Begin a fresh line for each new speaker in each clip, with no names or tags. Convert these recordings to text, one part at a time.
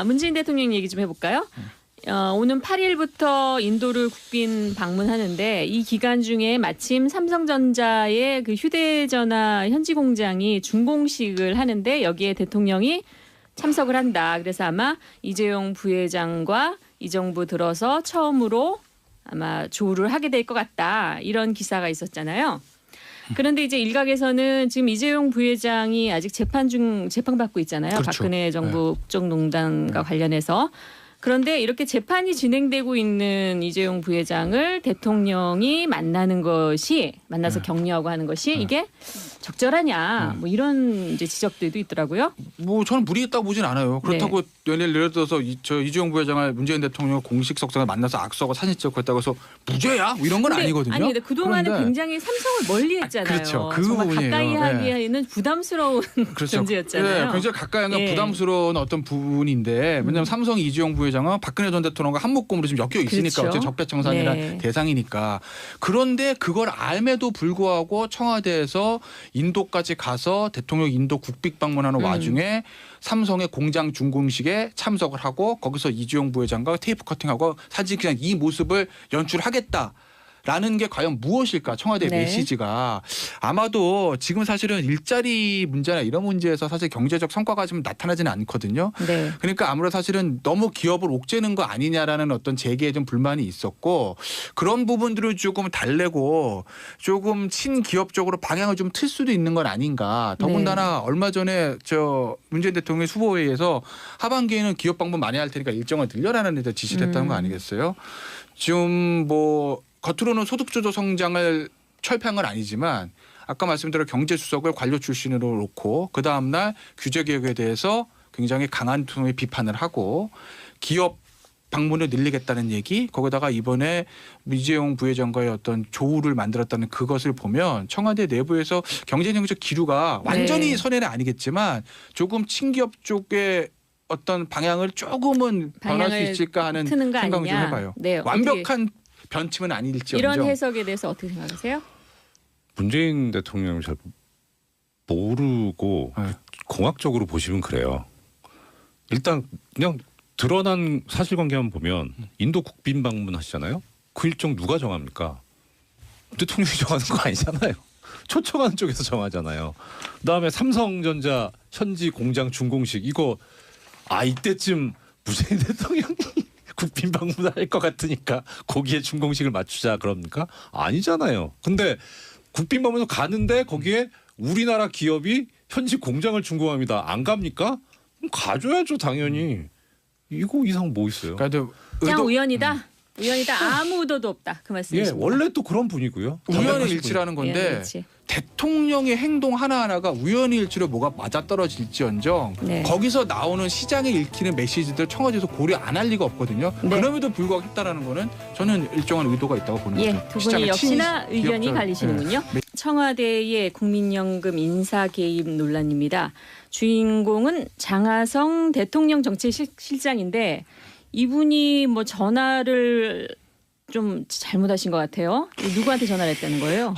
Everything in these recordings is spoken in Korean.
문재인 대통령 얘기 좀 해볼까요? 오는 8일부터 인도를 국빈 방문하는데 이 기간 중에 마침 삼성전자의 그 휴대전화 현지 공장이 준공식을 하는데 여기에 대통령이 참석을 한다. 그래서 아마 이재용 부회장과 이 정부 들어서 처음으로 아마 조우를 하게 될 것 같다. 이런 기사가 있었잖아요. 그런데 이제 일각에서는 지금 이재용 부회장이 아직 재판받고 있잖아요.
그렇죠.
박근혜 정부 국정농단과 관련해서. 그런데 이렇게 재판이 진행되고 있는 이재용 부회장을 대통령이 만나서 격려하고 하는 것이 이게 적절하냐 뭐 이런 이제 지적들도 있더라고요.
뭐 저는 무리했다고 보진 않아요. 그렇다고 예를 들어서 이재용 부회장을 문재인 대통령 공식 석상을 만나서 악수하고 사진 찍고 했다고 해서 무죄야? 뭐 이런 건 아니거든요.
아니 근데 그동안은 굉장히 삼성을 멀리했잖아요.
그렇죠. 그
정말
부분이에요.
가까이 하기에는 부담스러운
그렇죠.
존재였잖아요.
네, 굉장히 가까이 하는 부담스러운 어떤 부분인데 왜냐하면 삼성 이재용 부회장은 박근혜 전 대통령과 한묶음으로 지금 엮여 있으니까
그렇죠.
적폐청산이란 대상이니까. 그런데 그걸 알매도 불구하고 청와대에서 인도까지 가서 대통령 인도 국빈 방문하는 와중에 삼성의 공장 준공식에 참석을 하고 거기서 이재용 부회장과 테이프 커팅하고 사실 그냥 이 모습을 연출하겠다. 라는 게 과연 무엇일까 청와대 메시지가 아마도 지금 사실은 일자리 문제나 이런 문제에서 사실 경제적 성과가 좀 나타나지는 않거든요.
네.
그러니까 아무래도 사실은 너무 기업을 옥죄는 거 아니냐라는 어떤 재계에 좀 불만이 있었고 그런 부분들을 조금 달래고 조금 친기업적으로 방향을 좀 틀 수도 있는 건 아닌가. 더군다나 얼마 전에 문재인 대통령의 수보회의에서 하반기에는 기업 방문 많이 할 테니까 일정을 늘려라는 데 지시를 했다는 거 아니겠어요? 지금 뭐 겉으로는 소득주도 성장을 철폐한 건 아니지만 아까 말씀드린 경제수석을 관료 출신으로 놓고 그 다음날 규제개혁에 대해서 굉장히 강한 톤의 비판을 하고 기업 방문을 늘리겠다는 얘기 거기다가 이번에 이재용 부회장과의 어떤 조우를 만들었다는 그것을 보면 청와대 내부에서 경제정책 기류가 완전히 선회는 아니겠지만 조금 친기업 쪽에 어떤 방향을 조금은 변할 수 있을까 하는 생각을 좀 해봐요.
네,
완벽한 변침은 아닐지언정.
이런 해석에 대해서 어떻게 생각하세요?
문재인 대통령을 잘 모르고 공학적으로 보시면 그래요. 일단 그냥 드러난 사실관계만 보면 인도 국빈 방문하시잖아요. 그 일정 누가 정합니까? 대통령이 정하는 거 아니잖아요. 초청하는 쪽에서 정하잖아요. 그다음에 삼성전자 현지 공장 준공식 이거 이때쯤 문재인 대통령이 국빈 방문할 것 같으니까 거기에 준공식을 맞추자 그럽니까? 아니잖아요. 근데 국빈 방문을 가는데 거기에 우리나라 기업이 현지 공장을 준공합니다. 안 갑니까? 그럼 가줘야죠 당연히. 이거 이상 뭐 있어요?
그러니까
그냥 우연이다. 우연이다. 아무 의도도 없다. 그 말씀이십니다.
원래 또 그런 분위기고요.
우연의 일치라는 건데 대통령의 행동 하나하나가 우연의 일치로 뭐가 맞아떨어질지언정 거기서 나오는 시장에 읽히는 메시지들 청와대에서 고려 안 할 리가 없거든요. 그럼에도 불구하고 했다라는 거는 저는 일정한 의도가 있다고 보는 거죠.
두 분이 역시나 의견이 갈리시는군요. 청와대의 국민연금 인사 개입 논란입니다. 주인공은 장하성 대통령 정책실장인데 이분이 뭐 전화를 좀 잘못하신 것 같아요. 누구한테 전화를 했다는 거예요?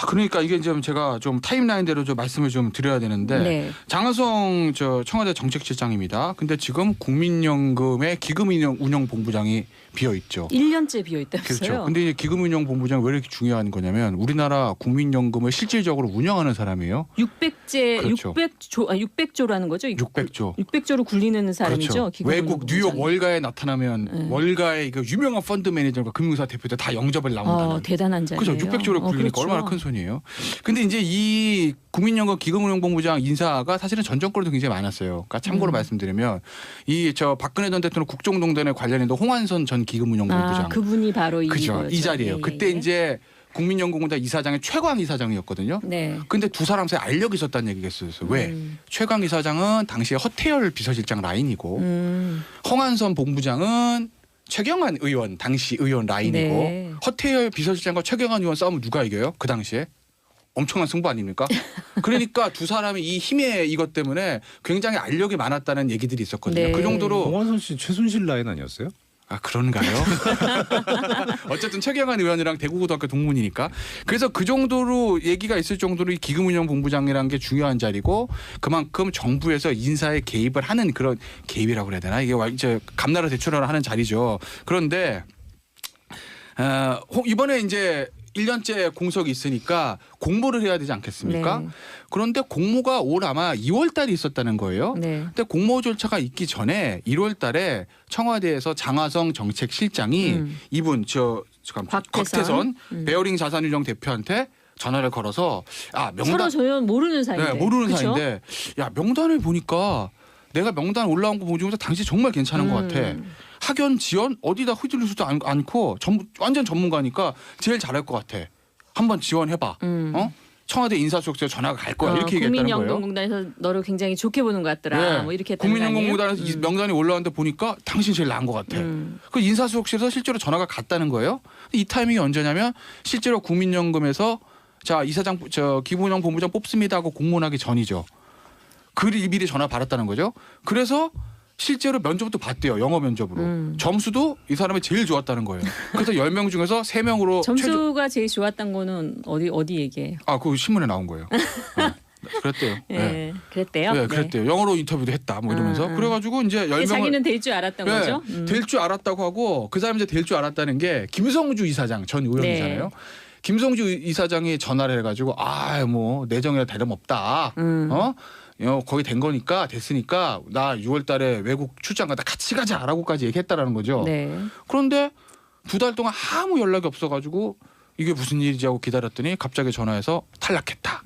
그러니까 이게 좀 제가 좀 타임라인대로 좀 말씀을 좀 드려야 되는데 장하성 청와대 정책실장입니다. 근데 지금 국민연금의 기금운용본부장이 비어 있죠.
1년째 비어 있다면서요?
그렇죠. 근데 이제 기금운용본부장이 왜 이렇게 중요한 거냐면 우리나라 국민연금을 실질적으로 운영하는 사람이에요.
600조라는 거죠?
600조.
600조로 굴리는 사람이죠.
그렇죠. 외국 뉴욕 월가에 나타나면 월가의 그 유명한 펀드 매니저가 금융사 대표들 다 영접을 나온다는.
대단한 자예요.
그렇죠. 600조를 굴리니까
그렇죠.
얼마나 큰 손이에요. 근데 이제 이 국민연금 기금운용본부장 인사가 사실은 전 정권에도 굉장히 많았어요. 그러니까 참고로 말씀드리면 박근혜 전 대통령 국정농단에 관련해서 홍한선 전 기금운용본부장.
그분이 바로
그죠. 이 자리예요. 그때 이제 국민연금공단 이사장의 최광 이사장이었거든요. 근데 두 사람 사이에 알력이 있었다는 얘기가 있어요. 왜? 최광 이사장은 당시에 허태열 비서실장 라인이고 홍한선 본부장은 최경환 의원 당시 의원 라인이고 허태열 비서실장과 최경환 의원 싸우면 누가 이겨요? 그 당시에 엄청난 승부 아닙니까? 그러니까 두 사람이 이 힘의 이것 때문에 굉장히 알력이 많았다는 얘기들이 있었거든요. 그 정도로
홍한선 씨 최순실 라인 아니었어요?
아 그런가요? 어쨌든 최경환 의원이랑 대구고등학교 동문이니까 그래서 그 정도로 얘기가 있을 정도로 이 기금운용본부장이라는 게 중요한 자리고 그만큼 정부에서 인사에 개입을 하는 그런 개입이라고 그래야 되나 이게 이제 감나라 대출을 하는 자리죠. 그런데 이번에 이제 1년째 공석이 있으니까 공모를 해야 되지 않겠습니까?
네.
그런데 공모가 올 아마 2월 달에 있었다는 거예요.
네.
근데 공모 절차가 있기 전에 1월 달에 청와대에서 장하성 정책실장이 이분 곽태선 베어링 자산운용 대표한테 전화를 걸어서 명단
서로 전혀 모르는 사이인데.
네, 모르는
그쵸?
사이인데 명단을 보니까 내가 명단 올라온 거 보면서 당신 정말 괜찮은 것 같아. 학연 지원 어디다 휘둘리지도 않고 완전 전문가니까 제일 잘할 것 같아. 한번 지원해봐. 청와대 인사수석실에 전화가 갈 거야. 이렇게 얘기했다는 거예요.
국민연금공단에서 너를 굉장히 좋게 보는 것 같더라.
네.
뭐 이렇게 했다는 거 아니에요?
국민연금공단에서 이 명단이 올라왔는데 보니까 당신 제일 나은 것 같아. 그 인사수석실에서 실제로 전화가 갔다는 거예요. 이 타이밍이 언제냐면 실제로 국민연금에서 자 이사장 기부운용 본부장 뽑습니다 하고 공문하기 전이죠. 미리 전화 받았다는 거죠. 그래서 실제로 면접도 봤대요. 영어 면접으로. 점수도 이 사람이 제일 좋았다는 거예요. 그래서 10명 중에서 3명으로
점수가 제일 좋았던 거는 어디 얘기예요?
그거 신문에 나온 거예요. 그랬대요.
네.
네.
그랬대요.
네, 그랬대요. 영어로 인터뷰도 했다. 뭐 이러면서 그래가지고 이제 10명을
자기는 될 줄 알았던 거죠.
될 줄 알았다고 하고 그 사람이 이제 될 줄 알았다는 게 김성주 이사장 전 의원이잖아요.
네.
김성주 이사장이 전화를 해가지고 뭐 내정이라 다름없다. 거의 된 거니까 됐으니까 나 6월달에 외국 출장 가다 같이 가자라고까지 얘기했다라는 거죠.
네.
그런데 2달 동안 아무 연락이 없어가지고 이게 무슨 일이지 하고 기다렸더니 갑자기 전화해서 탈락했다.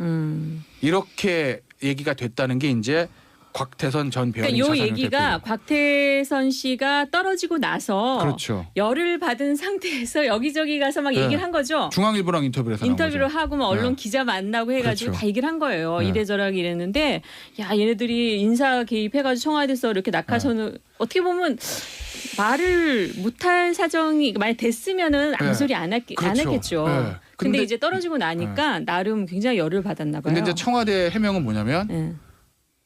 이렇게 얘기가 됐다는 게 이제 곽태선 전 배우님
그러니까 이
자산운용
얘기가
대표.
곽태선 씨가 떨어지고 나서
그렇죠.
열을 받은 상태에서 여기저기 가서 막
네.
얘기를 한 거죠.
중앙일보랑 인터뷰를 해서 나온
인터뷰를
거죠.
하고 막 언론
네.
기자 만나고 해가지고
그렇죠.
다 얘기를 한 거예요.
네.
이래저래 이랬는데 얘네들이 인사 개입해가지고 청와대에서 이렇게 낙하선을 어떻게 보면 말을 못할 사정이 만약 됐으면은 아무
네.
소리 안
그렇죠.
했겠죠.
네.
근데 이제 떨어지고 나니까 나름 굉장히 열을 받았나 봐요.
근데 이제 청와대 해명은 뭐냐면
네.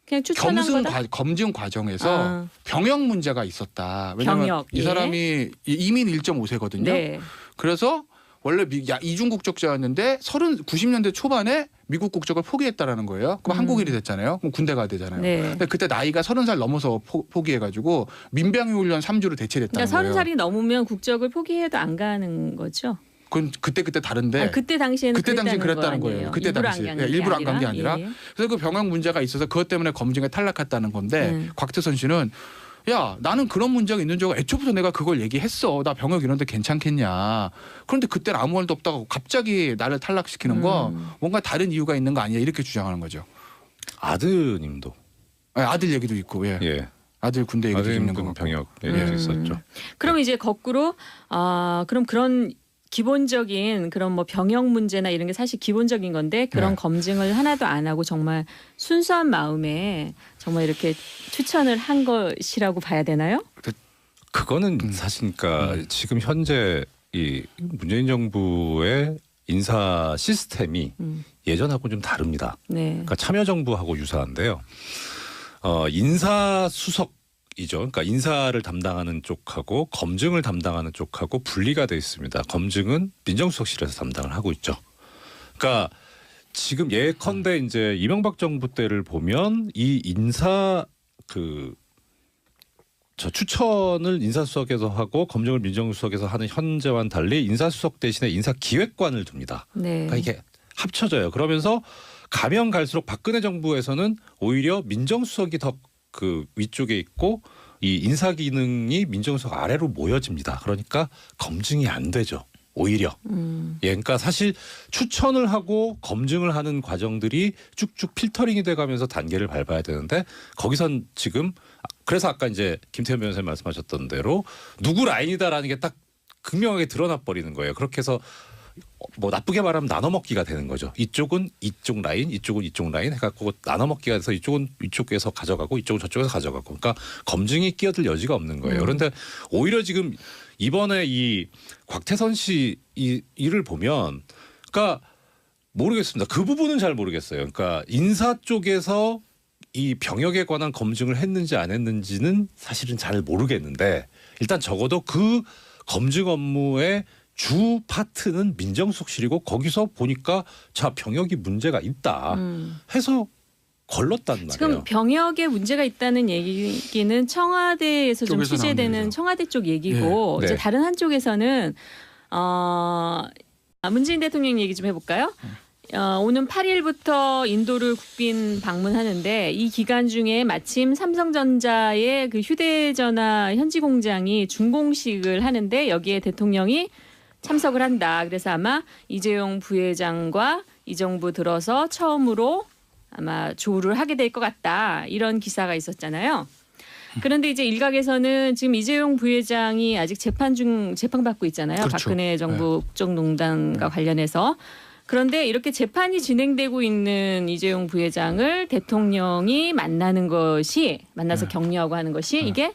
그냥 추천한 거다.
검증 과정에서
아.
병역 문제가 있었다. 왜냐하면
병역,
이 사람이 이민 1.5세거든요.
네.
그래서 원래 이중 국적자였는데 90년대 초반에 미국 국적을 포기했다라는 거예요. 그럼 한국인이 됐잖아요. 그럼 군대 가야 되잖아요.
네.
근데 그때 나이가 30살 넘어서 포기해가지고 민병희 훈련 3주를 대체됐다는
그러니까
거예요.
30살이 넘으면 국적을 포기해도 안 가는 거죠.
그건 그때 다른데
그때 당시에는
그때 당시엔 그랬다는
거
거예요.
아니에요?
그때
일부러
당시
안 간 게
일부러 안 간 게 아니라
예.
그래서 그 병역 문제가 있어서 그것 때문에 검증에 탈락했다는 건데 곽태선 씨는 야 나는 그런 문제가 있는 줄 알고 애초부터 내가 그걸 얘기했어. 나 병역 이런데 괜찮겠냐. 그런데 그때는 아무 말도 없다고 갑자기 나를 탈락시키는 거 뭔가 다른 이유가 있는 거 아니야 이렇게 주장하는 거죠.
아드님도
아들 얘기도 있고 예. 아들 군대 얘기도 있는 거
병역 얘기도 있었죠.
그럼 이제 거꾸로 그럼 그런 기본적인 그런 뭐 병역 문제나 이런 게 사실 기본적인 건데 그런
네.
검증을 하나도 안 하고 정말 순수한 마음에 정말 이렇게 추천을 한 것이라고 봐야 되나요?
그거는 사실 그러니까 지금 현재 이 문재인 정부의 인사 시스템이 예전하고 좀 다릅니다.
네.
그러니까 참여정부하고 유사한데요. 인사수석이죠. 그러니까 인사를 담당하는 쪽하고 검증을 담당하는 쪽하고 분리가 돼 있습니다. 검증은 민정수석실에서 담당을 하고 있죠. 그러니까 지금 예컨대 이제 이명박 정부 때를 보면 이 인사 추천을 인사수석에서 하고 검증을 민정수석에서 하는 현재와는 달리 인사수석 대신에 인사기획관을 둡니다.
네.
그러니까 이게 합쳐져요. 그러면서 가면 갈수록 박근혜 정부에서는 오히려 민정수석이 더 그 위쪽에 있고 이 인사 기능이 민정수석 아래로 모여집니다. 그러니까 검증이 안 되죠. 오히려. 예, 그러니까 사실 추천을 하고 검증을 하는 과정들이 쭉쭉 필터링이 돼가면서 단계를 밟아야 되는데 거기선 지금 그래서 아까 이제 김태현 변호사님 말씀하셨던 대로 누구 라인이다라는 게 딱 극명하게 드러나 버리는 거예요. 그렇게 해서 뭐 나쁘게 말하면 나눠먹기가 되는 거죠. 이쪽은 이쪽 라인, 이쪽은 이쪽 라인 해갖고 나눠먹기가 돼서 이쪽은 이쪽에서 가져가고 이쪽은 저쪽에서 가져가고. 그러니까 검증이 끼어들 여지가 없는 거예요. 그런데 오히려 지금 이번에 이 곽태선 씨 이 일을 보면, 그러니까 모르겠습니다. 그 부분은 잘 모르겠어요. 그러니까 인사 쪽에서 이 병역에 관한 검증을 했는지 안 했는지는 사실은 잘 모르겠는데 일단 적어도 그 검증 업무의 주 파트는 민정수석실이고 거기서 보니까 자 병역이 문제가 있다 해서 걸렀단 말이에요.
지금 병역에 문제가 있다는 얘기는 청와대에서 좀
쪽에서
취재되는
나오는
청와대 쪽 얘기고
네.
이제
네.
다른 한쪽에서는 문재인 대통령 얘기 좀 해볼까요? 오는 8일부터 인도를 국빈 방문하는데 이 기간 중에 마침 삼성전자의 그 휴대전화 현지 공장이 준공식을 하는데 여기에 대통령이 참석을 한다. 그래서 아마 이재용 부회장과 이 정부 들어서 처음으로 아마 조우를 하게 될 것 같다. 이런 기사가 있었잖아요. 그런데 이제 일각에서는 지금 이재용 부회장이 아직 재판받고 있잖아요.
그렇죠.
박근혜 정부 국정농단과 관련해서. 그런데 이렇게 재판이 진행되고 있는 이재용 부회장을 대통령이 만나서 격려하고 하는 것이 이게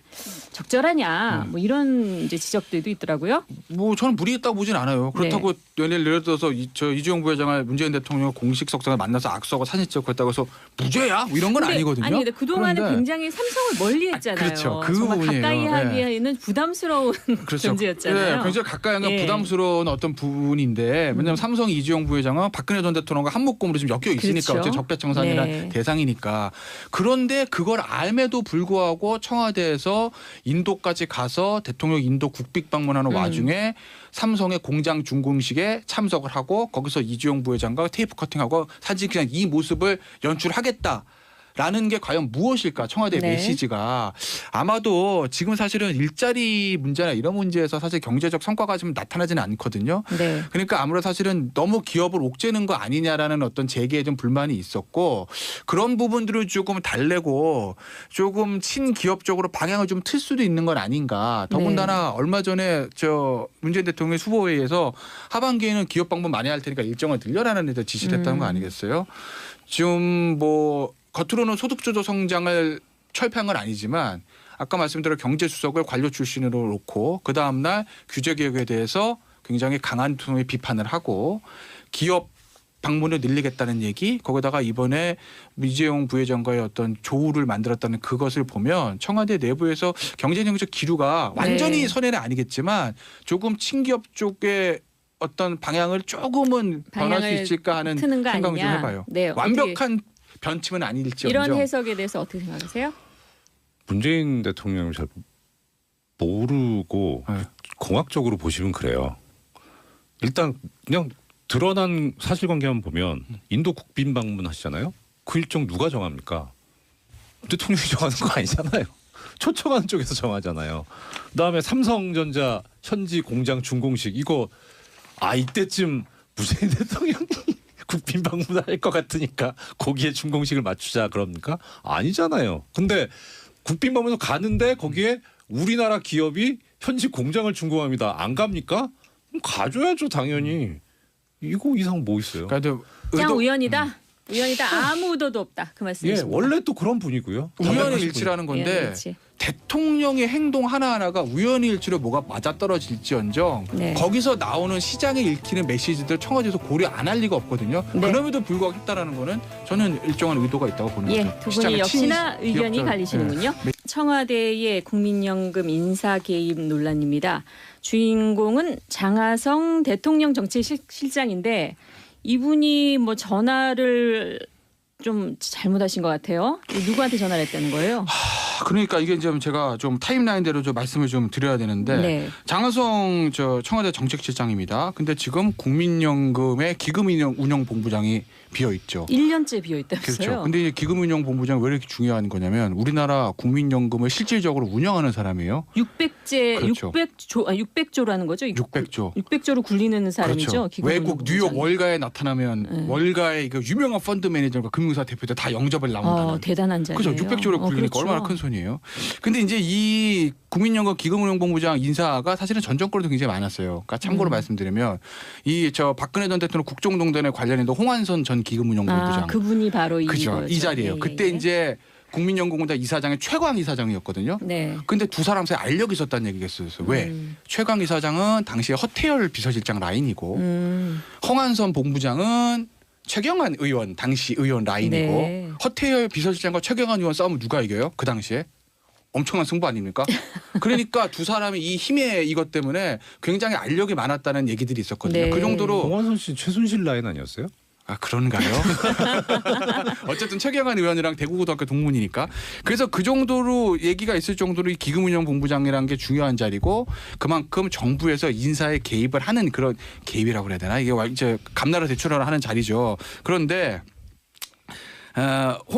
적절하냐 뭐 이런 이제 지적들도 있더라고요.
뭐 저는 무리했다고 보진 않아요. 그렇다고 예를 들어서 이재용 부회장을 문재인 대통령 공식 석상을 만나서 악수하고 사진 찍고 했다고 해서 무죄야? 뭐 이런 건 아니거든요.
아니 근데 그동안은
그런데
굉장히 삼성을 멀리했잖아요.
그렇죠. 그
정말
부분이에요.
가까이 하기에는 부담스러운
그렇죠.
존재였잖아요.
네, 굉장히 가까이 하는
예.
부담스러운 어떤 부분인데 왜냐하면 삼성 이재용 부회장은 박근혜 전 대통령과 한목금으로 좀 엮여 있으니까
그렇죠.
어째 적폐청산이란
네.
대상이니까. 그런데 그걸 알매도 불구하고 청와대에서 인도까지 가서 대통령 인도 국빈 방문하는 와중에 삼성의 공장 준공식에 참석을 하고 거기서 이재용 부회장과 테이프 커팅하고 사진 그냥 이 모습을 연출하겠다. 라는 게 과연 무엇일까 청와대
네.
메시지가 아마도 지금 사실은 일자리 문제나 이런 문제에서 사실 경제적 성과가 좀 나타나지는 않거든요.
네.
그러니까 아무래도 사실은 너무 기업을 옥죄는 거 아니냐라는 어떤 재계에 좀 불만이 있었고 그런 부분들을 조금 달래고 조금 친기업 쪽으로 방향을 좀 틀 수도 있는 건 아닌가. 더군다나 얼마 전에 문재인 대통령 수보회의에서 하반기에는 기업 방문 많이 할 테니까 일정을 늘려라는 데 지시를 했다는 거 아니겠어요? 지금 뭐 겉으로는 소득주도 성장을 철폐한 건 아니지만 아까 말씀드린 경제수석을 관료 출신으로 놓고 그 다음날 규제개혁에 대해서 굉장히 강한 톤의 비판을 하고 기업 방문을 늘리겠다는 얘기 거기다가 이번에 이재용 부회장과의 어떤 조우를 만들었다는 그것을 보면 청와대 내부에서 경제정책 기류가 완전히 선회는 아니겠지만 조금 친기업 쪽에 어떤 방향을 조금은 변할 수 있을까 하는
트는 거
생각을 좀
아니냐.
해봐요.
네,
완벽한 변침은 아닐지언정.
이런 해석에 대해서 어떻게 생각하세요?
문재인 대통령을 잘 모르고
네.
공학적으로 보시면 그래요. 일단 그냥 드러난 사실관계만 보면 인도 국빈 방문하시잖아요. 그 일정 누가 정합니까? 대통령이 정하는 거 아니잖아요. 초청하는 쪽에서 정하잖아요. 그다음에 삼성전자 현지 공장 준공식 이거 이때쯤 문재인 대통령이 국빈 방문할 것 같으니까 거기에 준공식을 맞추자 그럽니까? 아니잖아요. 근데 국빈 방문을 가는데 거기에 우리나라 기업이 현지 공장을 준공합니다. 안 갑니까? 그럼 가줘야죠 당연히. 이거 이상 뭐 있어요?
그러니까
그냥 우연이다. 우연이다. 아무 의도도 없다. 그
예,
말씀이십니다.
원래 또 그런 분이고요.
우연의 일치라는 건데
우연의 일치.
대통령의 행동 하나하나가 우연의 일치로 뭐가 맞아떨어질지언정
네.
거기서 나오는 시장에 읽히는 메시지들 청와대에서 고려 안 할 리가 없거든요.
네.
그럼에도 불구하고 했다라는 거는 저는 일정한 의도가 있다고 보는
예,
거죠.
두 분이
시장의
역시나 의견이
기업들.
갈리시는군요.
네.
청와대의 국민연금 인사 개입 논란입니다. 주인공은 장하성 대통령 정책실장인데 이분이 뭐 전화를 좀 잘못하신 것 같아요. 누구한테 전화를 했다는 거예요?
그러니까 이게 좀 제가 좀 타임라인대로 좀 말씀을 좀 드려야 되는데
네.
장하성 청와대 정책실장입니다. 근데 지금 국민연금의 기금운용본부장이 비어 있죠.
1년째 비어있다면서요?
그렇죠. 근데 이 기금운용본부장 왜 이렇게 중요한 거냐면 우리나라 국민연금을 실질적으로 운영하는 사람이에요.
600제,
그렇죠.
600조라는 거죠?
600조.
600조를 굴리는 사람이죠.
그렇죠. 외국 뉴욕 월가에 나타나면 월가의 그 유명한 펀드 매니저가 금융사 대표들 다 영접을 나온다는.
대단한 자리예요.
그렇죠. 600조를 굴리니까
그렇죠.
얼마나 큰 손이에요. 근데 이제 이 국민연금 기금운용본부장 인사가 사실은 전 정권에도 굉장히 많았어요. 그러니까 참고로 말씀드리면 이 박근혜 전 대통령 국정농단에 관련해서 홍한선 전 기금운용본부장.
그분이 바로
그죠. 이 자리예요.
예,
그때
예.
이제 국민연금공단 이사장의 최광 이사장이었거든요.
네.
근데 두 사람 사이에 알력이 있었다는 얘기가 있어요. 왜? 최광 이사장은 당시에 허태열 비서실장 라인이고 홍한선 본부장은 최경환 의원 당시 의원 라인이고
네.
허태열 비서실장과 최경환 의원 싸우면 누가 이겨요? 그 당시에 엄청난 승부 아닙니까? 그러니까 두 사람이 이 힘의 이것 때문에 굉장히 알력이 많았다는 얘기들이 있었거든요.
네.
그 정도로
공원선 씨 최순실 라인 아니었어요?
아 그런가요? 어쨌든 최경환 의원이랑 대구고등학교 동문이니까 그래서 그 정도로 얘기가 있을 정도로 이 기금운용본부장이라는 게 중요한 자리고 그만큼 정부에서 인사에 개입을 하는 그런 개입이라고 그래야 되나 이게 이제 감나라 대출하러 하는 자리죠. 그런데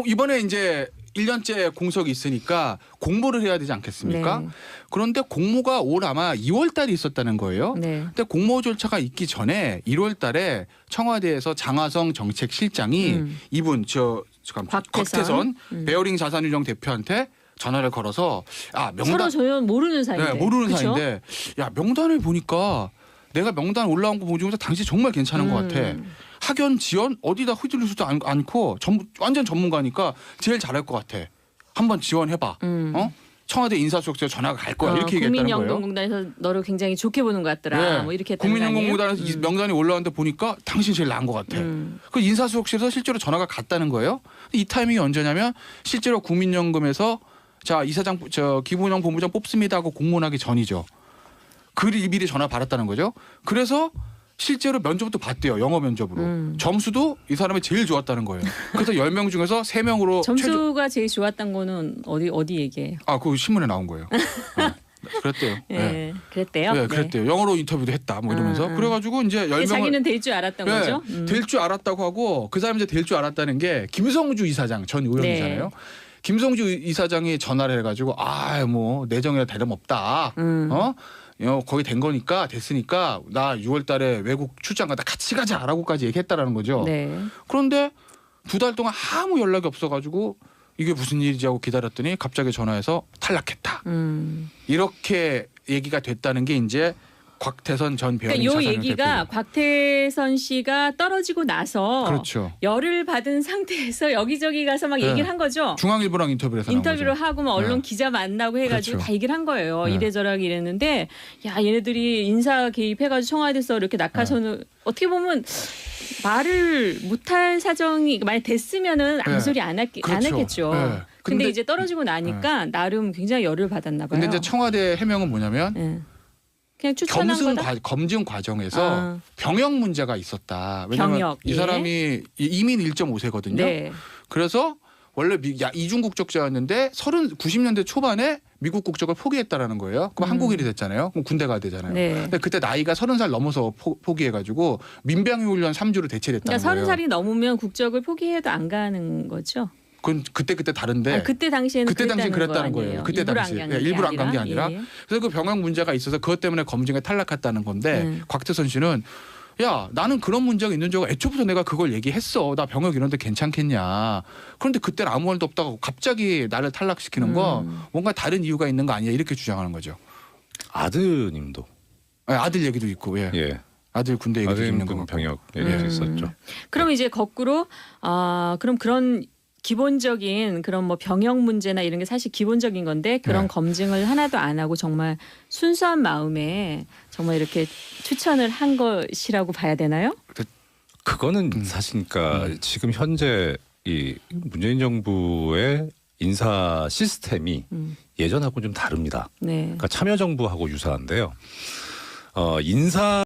이번에 이제 1년째 공석이 있으니까 공모를 해야 되지 않겠습니까?
네.
그런데 공모가 올 아마 2월 달에 있었다는 거예요.
네.
근데 공모 절차가 있기 전에 1월 달에 청와대에서 장하성 정책실장이 이분 곽태선 베어링 자산운용 대표한테 전화를 걸어서
서로 전혀 모르는 사이인데.
네, 모르는
그쵸?
사이인데 야 명단을 보니까 내가 명단 올라온 거 보면서 당신 정말 괜찮은 것 같아. 학연 지원 어디다 휘둘리지도 않고 완전 전문가니까 제일 잘할 것 같아. 한번 지원해봐. 청와대 인사수석실에 전화가 갈 거야. 이렇게 얘기했다는 거예요.
국민연금공단에서 너를 굉장히 좋게 보는 것 같더라.
네.
뭐 이렇게 했다는 거 아니에요?
국민연금공단에서 명단이 올라왔는데 보니까 당신 제일 나은 것 같아. 그 인사수석실에서 실제로 전화가 갔다는 거예요. 이 타이밍이 언제냐면 실제로 국민연금에서 자 이사장 기부운용 본부장 뽑습니다 하고 공문하기 전이죠. 그 미리 전화 받았다는 거죠. 그래서 실제로 면접도 봤대요. 영어 면접으로. 점수도 이 사람이 제일 좋았다는 거예요. 그래서 10명 중에서 3명으로
점수가 제일 좋았던 거는 어디 얘기예요?
그 신문에 나온 거예요. 그랬대요.
예,
네.
그랬대요.
네, 그랬대요. 영어로 인터뷰도 했다. 뭐 이러면서 그래가지고 이제 10명을
자기는 될 줄 알았던 거죠.
될 줄 알았다고 하고 그 사람이 이제 될 줄 알았다는 게 김성주 이사장 전 의원이잖아요.
네.
김성주 이사장이 전화를 해가지고 뭐 내정이라 다름없다. 거의 된 거니까 됐으니까 나 6월달에 외국 출장 가다 같이 가자라고까지 얘기했다라는 거죠.
네.
그런데 2달 동안 아무 연락이 없어가지고 이게 무슨 일이지 하고 기다렸더니 갑자기 전화해서 탈락했다. 이렇게 얘기가 됐다는 게 이제 곽태선 전 배우님
그러니까 이
자산운용
얘기가
대표.
곽태선 씨가 떨어지고 나서
그렇죠.
열을 받은 상태에서 여기저기 가서 막
네.
얘기를 한 거죠.
중앙일보랑 인터뷰를 해서 나온
인터뷰를
거죠.
하고 막 언론
네.
기자 만나고 해가지고
그렇죠.
다 얘기를 한 거예요.
네.
이래저래 이랬는데 야 얘네들이 인사 개입해가지고 청와대에서 이렇게 낙하선을 어떻게 보면 말을 못할 사정이 만약 됐으면은 아무
네.
소리 안
그렇죠.
했겠죠.
네.
근데 이제 떨어지고 나니까 나름 굉장히 열을 받았나 봐요.
근데 이제 청와대 해명은 뭐냐면
네. 그냥 추천한 거다.
검증 과정에서
아.
병역 문제가 있었다. 왜냐하면
병역,
이 사람이 이민 1.5세거든요.
네.
그래서 원래 이중 국적자였는데 90년대 초반에 미국 국적을 포기했다라는 거예요. 그럼 한국인이 됐잖아요. 그럼 군대 가야 되잖아요.
네.
근데 그때 나이가 30살 넘어서 포기해가지고 민병희 훈련 3주를 대체했다는
그러니까
거예요.
30살이 넘으면 국적을 포기해도 안 가는 거죠.
그건 그때 다른데.
그때 당시에는
그때 당시 그랬다는
거
거예요.
아니에요?
그때
일부러
당시
안 간 게
일부러 안 간 게 아니라.
예.
그래서 그 병역 문제가 있어서 그것 때문에 검증에 탈락했다는 건데 곽태선 씨는 야 나는 그런 문제가 있는 줄 알고 애초부터 내가 그걸 얘기했어. 나 병역 이런데 괜찮겠냐. 그런데 그때는 아무 말도 없다가 갑자기 나를 탈락시키는 거 뭔가 다른 이유가 있는 거 아니야 이렇게 주장하는 거죠.
아드님도
아들 얘기도 있고 예. 아들 군대 얘기도 있는
아드님도
거.
병역 얘기도 있었죠.
그럼 이제 거꾸로 그럼 그런 기본적인 그런 뭐 병역 문제나 이런 게 사실 기본적인 건데 그런
네.
검증을 하나도 안 하고 정말 순수한 마음에 정말 이렇게 추천을 한 것이라고 봐야 되나요?
그거는 사실 그러니까 지금 현재 이 문재인 정부의 인사 시스템이 예전하고 좀 다릅니다.
네.
그러니까 참여정부하고 유사한데요. 인사